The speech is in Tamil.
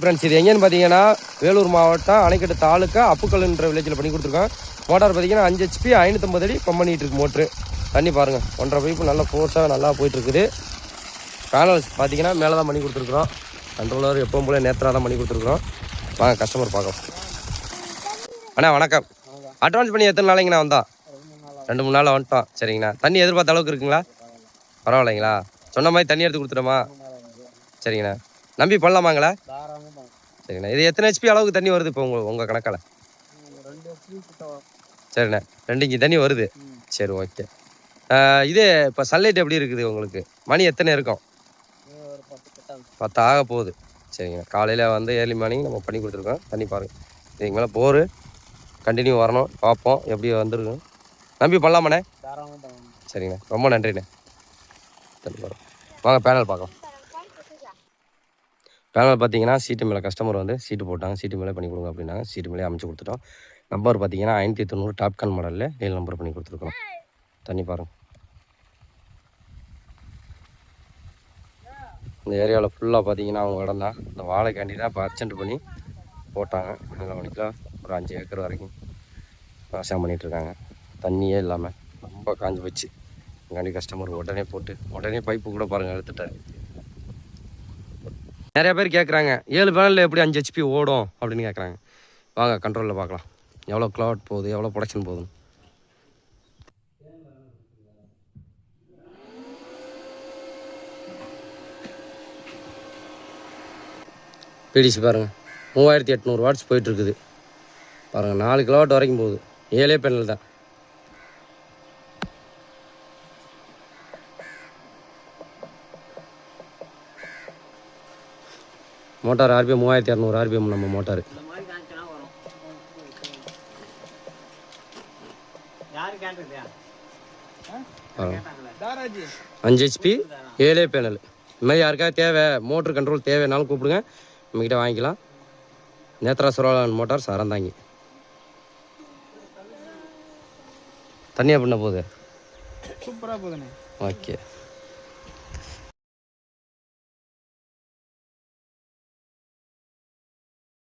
ஃப்ரெண்ட்ஸ், இது எங்கேன்னு பார்த்தீங்கன்னா வேலூர் மாவட்டம் அணைக்கட்டு தாலுக்கா அப்புக்கல்ன்ற வில்லேஜில் பண்ணி கொடுத்துருக்கோம். மோட்டார் பார்த்தீங்கன்னா 5 HP 550 அடி பம்ப் பண்ணிகிட்டு இருக்கு மோட்ரு. தண்ணி பாருங்கள், 1.5 பைப்பு நல்லா ஃபோர்ஸாக நல்லா போயிட்டுருக்குது. பேனல்ஸ் பார்த்தீங்கன்னா மேலே தான் பண்ணி கொடுத்துருக்குறோம். கண்ட்ரோலர் எப்பவும் போல நேற்றாக தான் பண்ணி கொடுத்துருக்குறோம். வாங்க கஸ்டமர் பார்க்கலாம். அண்ணா வணக்கம். அட்வான்ஸ் பண்ணி எத்தனை நாளைங்கண்ணா வந்தோம்? 2-3 நாளில் வந்துட்டோம். சரிங்கண்ணா. தண்ணி எதிர்பார்த்த அளவுக்கு இருக்குங்களா? பரவாயில்லைங்களா? சொன்ன மாதிரி தண்ணி எடுத்து கொடுத்துட்டோமா? சரிங்கண்ணா. நம்பி பண்ணலாமாங்களா? சரிண்ணா. இது எத்தனை HP அளவுக்கு தண்ணி வருது இப்போ உங்கள் கணக்கில்? சரிண்ணா, 2 இன்ச்சு தண்ணி வருது. சரி, ஓகே. இது இப்போ சன்லைட் எப்படி இருக்குது உங்களுக்கு? மணி எத்தனை இருக்கும்? 10 ஆக போகுது. சரிங்க. காலையில் வந்து ஏர்லி மார்னிங் நம்ம பண்ணி கொடுத்துருக்கோம். தண்ணி பாருங்கள். இதுக்கு மேலே போர் கண்டினியூ வரணும். பார்ப்போம் எப்படி வந்துருக்கும். நம்பி பண்ணலாமாண்ணே? சரிங்கண்ணா, ரொம்ப நன்றிண்ணே. தண்ணி வரும். வாங்க பேனல் பார்க்கலாம். பேனல் பார்த்தீங்கன்னா சீட்டு மேலே கஸ்டமர் வந்து சீட்டு போட்டாங்க. சீட்டு மேலே பண்ணி கொடுங்க அப்படின்னாங்க. சீட்டு மேலே அமைச்சு கொடுத்துட்டோம். நம்பர் பார்த்தீங்கன்னா 590 டாப்கான் மாடலில் 7 நம்பர் பண்ணி கொடுத்துருக்கோம். தண்ணி பாருங்கள். இந்த ஏரியாவில் ஃபுல்லாக பார்த்தீங்கன்னா அவங்க இடம் தான். இந்த வாழைக்காண்டி தான் இப்போ அர்ஜென்ட் பண்ணி போட்டாங்க. நல்ல மணிக்கெலாம் ஒரு 5 ஏக்கர் வரைக்கும் விவசாயம் பண்ணிகிட்ருக்காங்க. தண்ணியே இல்லாமல் ரொம்ப காஞ்சி போச்சு. இங்காண்டி கஸ்டமர் உடனே போட்டு உடனே பைப்பு கூட பாருங்கள் எடுத்துட்டார். நிறைய பேர் கேட்குறாங்க 7 பேனலில் எப்படி 5 HP ஓடும் அப்படின்னு கேட்குறாங்க. வாங்க கண்ட்ரோலில் பார்க்கலாம் எவ்வளோ கிலோவாட் போகுது, எவ்வளோ ப்ரொடக்ஷன் போகுதுன்னு. பிடிசி பாருங்கள், 3800 வாட்ஸ் போயிட்டுருக்குது. பாருங்கள் 4 கிலோவாட் வரைக்கும் போகுது. 7 பேனல் தான். மோட்டார் RPM 3200 RPM நம்ம மோட்டார். 5 HP 7 panel. இந்த மாதிரி யாருக்காவது தேவை, மோட்ரு கண்ட்ரோல் தேவைனாலும் கூப்பிடுங்க, நம்மக்கிட்ட வாங்கிக்கலாம். நேத்ரா சுரவாலன் மோட்டார் சரந்தாங்கி. தண்ணி அப்படின்னா போகுது, சூப்பராக போகுதுண்ணே. ஓகே.